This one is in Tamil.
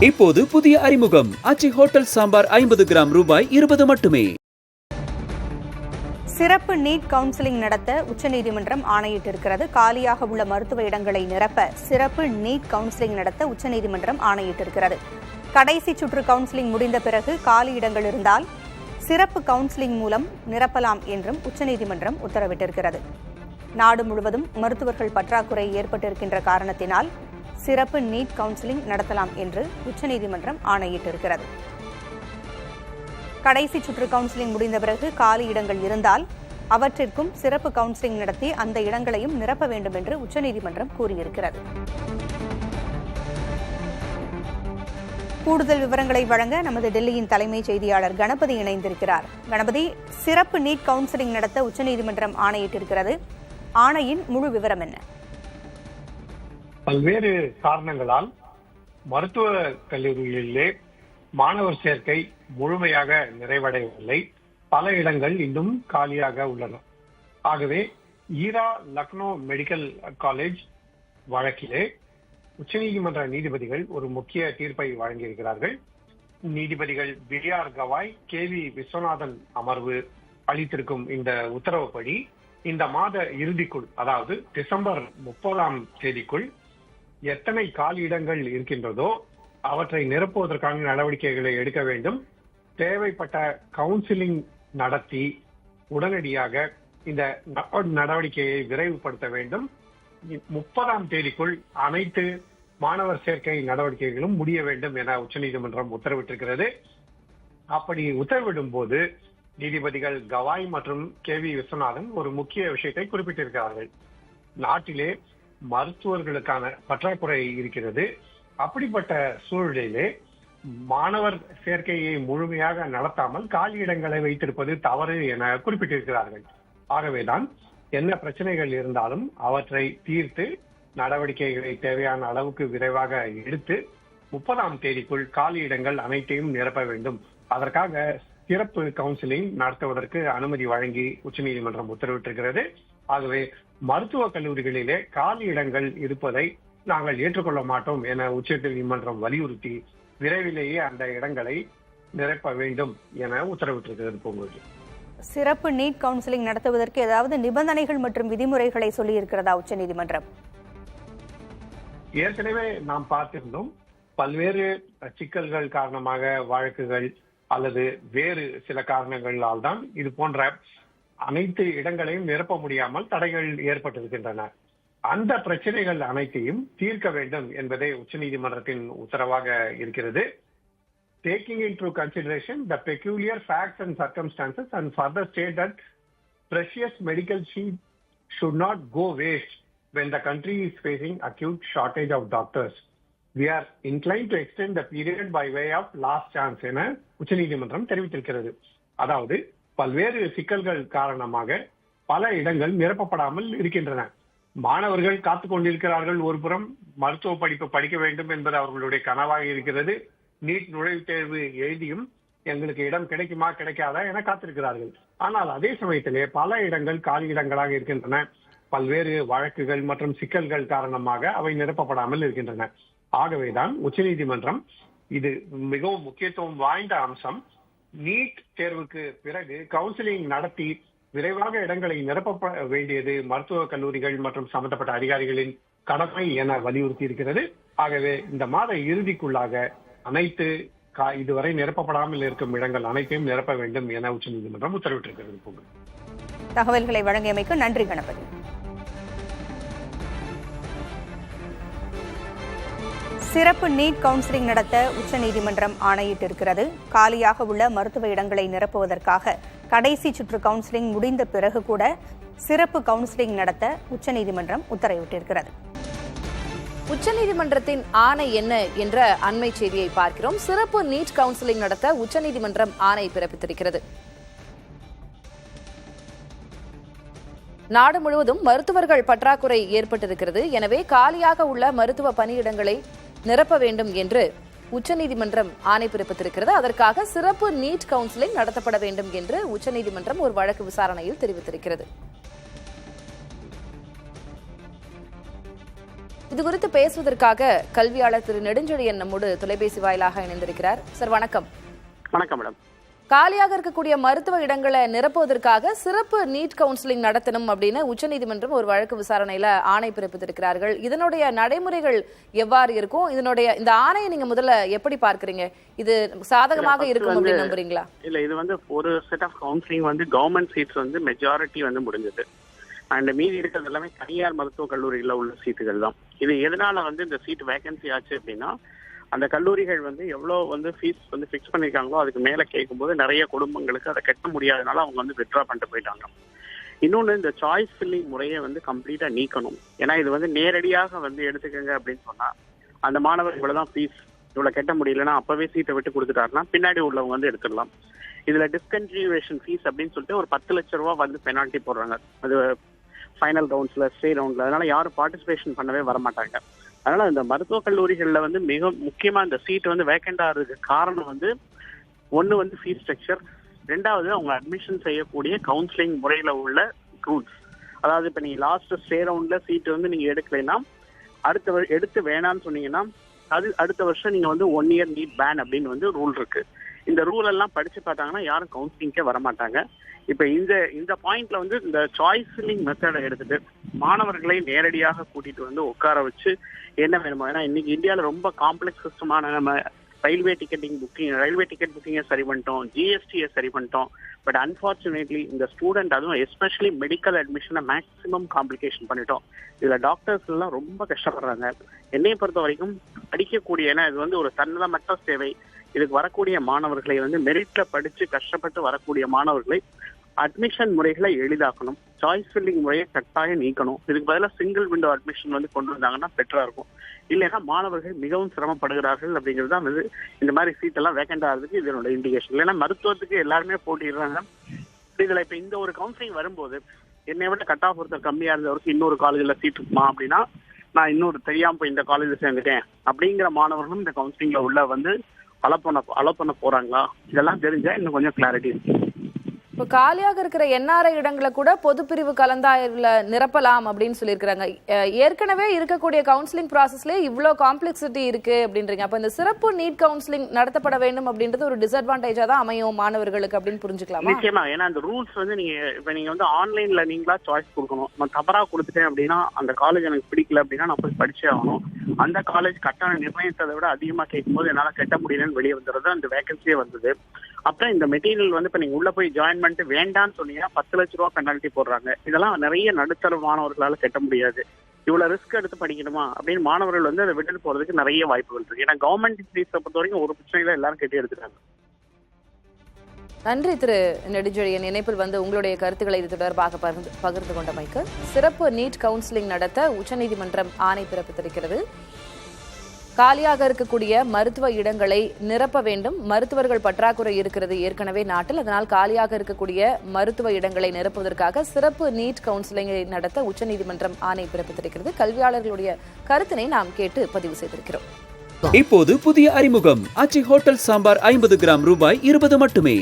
இப்போது புதிய அறிமுகம் ஆச்சி ஹோட்டல் சாம்பார் 50 கிராம் ரூபாய் 20 மட்டுமே. சிறப்பு நீட் கவுன்சிலிங் நடத்த உச்சநீதிமன்றம் ஆணையிட்டிருக்கிறது. காலியாக உள்ள மருத்துவ இடங்களை நிரப்ப சிறப்பு நீட் கவுன்சிலிங் நடத்த உச்சநீதிமன்றம் ஆணையிட்டிருக்கிறது. கடைசி சுற்று கவுன்சிலிங் முடிந்த பிறகு காலி இடங்கள் இருந்தால் சிறப்பு கவுன்சிலிங் மூலம் நிரப்பலாம் என்றும் உச்சநீதிமன்றம் உத்தரவிட்டிருக்கிறது. நாடு முழுவதும் மருத்துவர்கள் பற்றாக்குறை ஏற்பட்டிருக்கின்ற காரணத்தினால் சிறப்பு நீட் கவுன்சிலிங் நடத்தலாம் என்று உச்சநீதிமன்றம் ஆணையிட்டிருக்கிறது. கடைசி சுற்று கவுன்சிலிங் முடிந்த பிறகு காலி இடங்கள் இருந்தால் அவற்றிற்கும் சிறப்பு கவுன்சிலிங் நடத்தி அந்த இடங்களையும் நிரப்ப வேண்டும் என்று உச்சநீதிமன்றம் கூறியிருக்கிறது. கூடுதல் விவரங்களை வழங்க நமது டெல்லியின் தலைமைச் செய்தியாளர் கணபதி இணைந்திருக்கிறார். கணபதி, சிறப்பு நீட் கவுன்சிலிங் நடத்த உச்சநீதிமன்றம் ஆணையிட்டிருக்கிறது. ஆணையின் முழு விவரம் என்ன? பல்வேறு காரணங்களால் மருத்துவ கல்லூரிகளிலே மாணவர் சேர்க்கை முழுமையாக நிறைவடையவில்லை. பல இடங்கள் இன்னும் காலியாக உள்ளன. ஆகவே ஈரா லக்னோ மெடிக்கல் காலேஜ் வழக்கிலே உச்சநீதிமன்ற நீதிபதிகள் ஒரு முக்கிய தீர்ப்பை வழங்கியிருக்கிறார்கள். நீதிபதிகள் BR கவாய், KV விஸ்வநாதன் அமர்வு அளித்திருக்கும் இந்த உத்தரவுப்படி இந்த மாத இறுதிக்குள், அதாவது டிசம்பர் 30ஆம் தேதிக்குள் எத்தனை காலி இடங்கள் இருக்கின்றதோ அவற்றை நிரப்புவதற்கான நடவடிக்கைகளை எடுக்க வேண்டும். தேவைப்பட்ட கவுன்சிலிங் நடத்தி உடனடியாக இந்த நடவடிக்கையை விரைவுபடுத்த வேண்டும். 30ஆம் தேதிக்குள் அனைத்து மாணவர் சேர்க்கை நடவடிக்கைகளும் முடிய வேண்டும் என உச்சநீதிமன்றம் உத்தரவிட்டிருக்கிறது. அப்படி உத்தரவிடும் போது நீதிபதிகள் கவாய் மற்றும் KV விஸ்வநாதன் ஒரு முக்கிய விஷயத்தை குறிப்பிட்டிருக்கிறார்கள். நாட்டிலே மருத்துவர்களுக்கான பற்றாக்குறை இருக்கிறது. அப்படிப்பட்ட சூழலிலே மாணவர் சேர்க்கையை முழுமையாக நடத்தாமல் காலி இடங்களை வைத்திருப்பது தவறு என குறிப்பிட்டிருக்கிறார்கள். ஆகவேதான் என்ன பிரச்சனைகள் இருந்தாலும் அவற்றை தீர்த்து நடவடிக்கைகளை தேவையான அளவுக்கு விரைவாக எடுத்து 30ஆம் தேதிக்குள் காலி இடங்கள் அனைத்தையும் நிரப்ப வேண்டும். அதற்காக சிறப்பு கவுன்சிலிங் நடத்துவதற்கு அனுமதி வழங்கி உச்சநீதிமன்றம் உத்தரவிட்டிருக்கிறது. ஆகவே மருத்துவ கல்லூரிகளிலே காலி இடங்கள் இருப்பதை நாங்கள் ஏற்றுக்கொள்ள மாட்டோம் என உச்சநீதிமன்றம் வலியுறுத்தி விரைவிலேயே அந்த இடங்களை நிரப்ப வேண்டும் என உத்தரவிட்டிருக்கிறது. போகும்போது சிறப்பு நீட் கவுன்சிலிங் நடத்துவதற்கு ஏதாவது நிபந்தனைகள் மற்றும் விதிமுறைகளை சொல்லி இருக்கிறதா உச்சநீதிமன்றம்? ஏற்கனவே நாம் பார்த்திருந்தோம். பல்வேறு சிக்கல்கள் காரணமாக வழக்குகள் அல்லது வேறு சில காரணங்களால் தான் இது போன்ற அனைத்து இடங்களையும் நிரப்ப முடியாமல் தடைகள் ஏற்பட்டிருக்கின்றன. அந்த பிரச்சனைகள் அனைத்தையும் தீர்க்க வேண்டும் என்பதே உச்சநீதிமன்றத்தின் உத்தரவாக இருக்கிறது. Taking into consideration the peculiar facts and circumstances and further state that precious medical sheet should not go waste when the country is facing acute shortage of doctors. We are inclined to extend the period by way of last chance என உச்சநீதிமன்றம் தெரிவித்திருக்கிறது. அதாவது பல்வேறு சிக்கல்கள் காரணமாக பல இடங்கள் நிரப்பப்படாமல் இருக்கின்றன. மாணவர்கள் காத்துக் கொண்டிருக்கிறார்கள். ஒரு புறம் மருத்துவ படிப்பு படிக்க வேண்டும் என்பது அவர்களுடைய கனவாக இருக்கிறது. நீட் நுழைவுத் தேர்வு எழுதியும் எங்களுக்கு இடம் கிடைக்குமா கிடைக்காதா என காத்திருக்கிறார்கள். ஆனால் அதே சமயத்திலே பல இடங்கள் காலி இடங்களாக இருக்கின்றன. பல்வேறு வழக்குகள் மற்றும் சிக்கல்கள் காரணமாக அவை நிரப்பப்படாமல் இருக்கின்றன. ஆகவேதான் உச்சநீதிமன்றம், இது மிகவும் முக்கியத்துவம் வாய்ந்த அம்சம், நீட் தேர்வுக்கு பிறகு கவுன்சிலிங் நடத்தி விரைவாக இடங்களை நிரப்ப வேண்டியது மருத்துவ கல்லூரிகள் மற்றும் சம்பந்தப்பட்ட அதிகாரிகளின் கடமை என வலியுறுத்தி இருக்கிறது. ஆகவே இந்த மாத இறுதிக்குள்ளாக அனைத்து இதுவரை நிரப்பப்படாமல் இருக்கும் இடங்கள் அனைத்தையும் நிரப்ப வேண்டும் என உச்சநீதிமன்றம் உத்தரவிட்டிருக்கிறது. தகவல்களை வழங்கியமைக்கு நன்றி கணபதி. சிறப்பு நீட் கவுன்சிலிங் நடத்த உச்சநீதிமன்றம் ஆணையிட்டிருக்கிறது. காலியாக உள்ள மருத்துவ இடங்களை நிரப்புவதற்காக கடைசி சுற்று கவுன்சிலிங் முடிந்த பிறகு கூட சிறப்பு கவுன்சிலிங் நடத்த உச்சநீதிமன்றம் உத்தரவிட்டிருக்கிறது. உச்சநீதிமன்றத்தின் ஆணை என்ன என்ற அண்மை செய்தியை பார்க்கிறோம். சிறப்பு நீட் கவுன்சிலிங் நடத்த உச்சநீதிமன்றம் ஆணை பிறப்பித்திருக்கிறது. நாடு முழுவதும் மருத்துவர்கள் பற்றாக்குறை ஏற்பட்டிருக்கிறது. எனவே காலியாக உள்ள மருத்துவ பணியிடங்களை நிரப்ப வேண்டும் என்று உச்சநீதிமன்றம் ஆணை பிறப்பித்திருக்கிறது. அதற்காக சிறப்பு நீட் கவுன்சிலிங் நடத்தப்பட வேண்டும் என்று உச்சநீதிமன்றம் ஒரு வழக்கு விசாரணையில் தெரிவித்திருக்கிறது. இது குறித்து பேசுவதற்காக கல்வியாளர் திரு நெடுஞ்செழியன் நம்மோடு தொலைபேசி வாயிலாக இணைந்திருக்கிறார். சார் வணக்கம். வணக்கம் மேடம். காலியாக இருக்கக்கூடிய மருத்துவ இடங்களை நிரப்புவதற்காக சிறப்பு நீட் கவுன்சிலிங் நடத்தணும் அப்படின்னு உச்சநீதிமன்றம் ஒரு வழக்கு விசாரணையில ஆணை பிறப்பித்திருக்கிறார்கள். இதனுடைய நடைமுறைகள் எவ்வாறு இருக்கும்? இந்த ஆணையை நீங்க முதல்ல எப்படி பார்க்கறீங்க? இது சாதகமாக இருக்கும் அப்படின்னு நம்புறீங்களா? இல்ல, இது ஒரு set of counselling government seats majority முடிஞ்சது. அண்ட் மீதி இருக்கிறது எல்லாமே தனியார் மருத்துவக் கல்லூரிகளில் உள்ள சீட்டுகள் தான். இது எதனால இந்த சீட் வேகன்சி ஆச்சு அப்படின்னா, அந்த கல்லூரிகள் எவ்வளவு ஃபீஸ் ஃபிக்ஸ் பண்ணிருக்காங்களோ அதுக்கு மேல கேட்கும்போது நிறைய குடும்பங்களுக்கு அதை கட்ட முடியாதனால அவங்க வித்ட்ரா பண்ணிட்டு போயிட்டாங்க. இன்னொன்னு, இந்த சாய்ஸ் ஃபில்லிங் முறையை கம்ப்ளீட்டா நீக்கணும். ஏன்னா இது நேரடியாக எடுத்துக்கங்க அப்படின்னு சொன்னா, அந்த மாணவர் இவ்வளவுதான் ஃபீஸ், இவ்வளவு கட்ட முடியலன்னா அப்பவே சீட்டை விட்டு கொடுத்துட்டாருன்னா பின்னாடி உள்ளவங்க எடுத்துடலாம். இதுல டிஸ்கன்டினியூவேஷன் ஃபீஸ் அப்படின்னு சொல்லிட்டு ஒரு 10 லட்சம் ரூபாய் பெனால்ட்டி போடுறாங்க. அது ஃபைனல் ரவுண்ட்ஸ்ல, ஸ்டே ரவுண்ட்ல. அதனால யாரும் பார்ட்டிசிபேஷன் பண்ணவே வரமாட்டாங்க. அதனால இந்த மருத்துவக் கல்லூரிகள்ல மிக முக்கியமா இந்த சீட் வேக்கண்ட் ஆகிறதுக்கு காரணம் ஒன்னு ஃபீஸ் ஸ்ட்ரக்சர், ரெண்டாவது அவங்க அட்மிஷன் செய்யக்கூடிய கவுன்சிலிங் முறையில உள்ள ரூல்ஸ். அதாவது இப்ப நீங்க லாஸ்ட் ஸ்டே ரவுண்ட்ல சீட் நீங்க எடுக்கலைன்னா, எடுத்து வேணான்னு சொன்னீங்கன்னா அது அடுத்த வருஷம் நீங்க 1 இயர் நீட் பேன் அப்படின்னு ரூல் இருக்கு. இந்த ரூல் எல்லாம் படிச்சு பார்த்தாங்கன்னா யாரும் கவுன்சிலிங்கே வரமாட்டாங்க. இப்ப இந்த பாயிண்ட்ல இந்த சாய்ஸ் ஃபில்லிங் மெத்தடை எடுத்துட்டு மாணவர்களை நேரடியாக கூட்டிட்டு உட்கார வச்சு என்ன வேணுமோ, ஏன்னா இன்னைக்கு இந்தியாவில ரொம்ப காம்ப்ளெக்ஸ் சிஸ்டமான நம்ம ரயில்வே டிக்கெட் புக்கிங்கை சரி பண்ணிட்டோம், ஜிஎஸ்டியை சரி பண்ணிட்டோம். பட் அன்பார்ச்சுனேட்லி இந்த ஸ்டூடெண்ட், அதுவும் எஸ்பெஷலி மெடிக்கல் அட்மிஷனை மேக்ஸிமம் காம்ப்ளிகேஷன் பண்ணிட்டோம். இதுல டாக்டர்ஸ் எல்லாம் ரொம்ப கஷ்டப்படுறாங்க. என்னைய பொறுத்த வரைக்கும் படிக்கக்கூடிய, ஏன்னா இது ஒரு தன்னலமற்ற சேவை. இதுக்கு வரக்கூடிய மாணவர்களை மெரிட்ல படிச்சு கஷ்டப்பட்டு வரக்கூடிய மாணவர்களை அட்மிஷன் முறைகளை எளிதாக்கணும். சாய்ஸ் ஃபில்லிங் முறையை கட்டாயம் நீக்கணும். இதுக்கு பதிலாக சிங்கிள் விண்டோ அட்மிஷன் கொண்டு வந்தாங்கன்னா பெட்டரா இருக்கும். இல்லைன்னா மாணவர்கள் மிகவும் சிரமப்படுகிறார்கள் அப்படிங்கிறது தான் இந்த மாதிரி சீட் எல்லாம் வேக்கண்ட் ஆகிறதுக்கு இதனோட இண்டிகேஷன். இல்லைன்னா மருத்துவத்துக்கு எல்லாருமே போட்டிடுறாங்க. இதுல இப்ப இந்த ஒரு கவுன்சிலிங் வரும்போது என்னை விட கட் ஆஃப் ஒருத்தர் கம்மியா இருந்தவருக்கு இன்னொரு காலேஜ்ல சீட் இருக்குமா அப்படின்னா, நான் இன்னொரு தெரியாம போய் இந்த காலேஜ்ல சேர்ந்துட்டேன் அப்படிங்கிற மாணவர்களும் இந்த கவுன்சிலிங்ல உள்ள அலோ பண்ண போறாங்களா, இதெல்லாம் தெரிஞ்சா இன்னும் கொஞ்சம் கிளாரிட்டி இருக்கு. இப்போ காலியாக இருக்கிற என்ஆர்ஐ இடங்களை கூட பொது பிரிவு கலந்தாய்வுல நிரப்பலாம் அப்படின்னு சொல்லியிருக்கிறாங்க. ஏற்கனவே இருக்கக்கூடிய கவுன்சிலிங் ப்ராசஸ்ல இவ்வளோ காம்ப்ளெக்சிட்டி இருக்கு அப்படின்றீங்க. அப்போ இந்த சிறப்பு நீட் கவுன்சிலிங் நடத்தப்பட வேண்டும் அப்படின்றது ஒரு டிஸ்அட்வான்டேஜா தான் அமையும் மாணவர்களுக்கு அப்படின்னு புரிஞ்சுக்கலாம். நிச்சயமா. ஏன்னா அந்த ரூல்ஸ் நீங்க ஆன்லைன்ல நீங்களா சாய்ஸ் கொடுக்கணும். நான் தவறா கொடுத்துட்டேன் அப்படின்னா, அந்த காலேஜ் எனக்கு பிடிக்கல அப்படின்னா நான் போய் படிச்சே ஆகணும். அந்த காலேஜ் கட்டண நிர்ணயித்ததை விட அதிகமா கேட்கும்போது என்னால கட்ட முடியலன்னு வெளியே வந்துடுறது அந்த வேகன்சியே வந்தது. அப்புறம் இந்த மெட்டீரியல் இப்ப நீங்க உள்ள போய் ஜாயின் பண்ணிட்டு வேண்டான்னு சொன்னீங்கன்னா 10 லட்சம் ரூபாய் பெனால்ட்டி போடுறாங்க. இதெல்லாம் நிறைய நடுத்தர மாணவர்களால கட்ட முடியாது. இவ்வளவு ரிஸ்க் எடுத்து படிக்கணுமா அப்படின்னு மாணவர்கள் அதை விட்டுட்டு போறதுக்கு நிறைய வாய்ப்புகள் இருக்கு. ஏன்னா கவர்மெண்ட் ஃபீஸை பொறுத்த வரைக்கும் ஒரு பிரச்சனையில எல்லாரும் கட்டி எடுத்துட்டாங்க. நன்றி திரு நெடுஞ்செழியன். இணைப்பில் உங்களுடைய கருத்துக்களை இது தொடர்பாக பகிர்ந்து கொண்டமைக்கு. சிறப்பு நீட் கவுன்சிலிங் நடத்த உச்சநீதிமன்றம் ஆணை பிறப்பித்திருக்கிறது. காலியாக இருக்கக்கூடிய மருத்துவ இடங்களை நிரப்ப வேண்டும். மருத்துவர்கள் பற்றாக்குறை இருக்கிறது ஏற்கனவே நாட்டில். அதனால் காலியாக இருக்கக்கூடிய மருத்துவ இடங்களை நிரப்புவதற்காக சிறப்பு நீட் கவுன்சிலிங்கை நடத்த உச்சநீதிமன்றம் ஆணை பிறப்பித்திருக்கிறது. கல்வியாளர்களுடைய கருத்தினை நாம் கேட்டு பதிவு செய்திருக்கிறோம். இப்போது புதிய அறிமுகம் ஆச்சி ஹோட்டல் சாம்பார் 50 கிராம் ரூபாய் 20 மட்டுமே.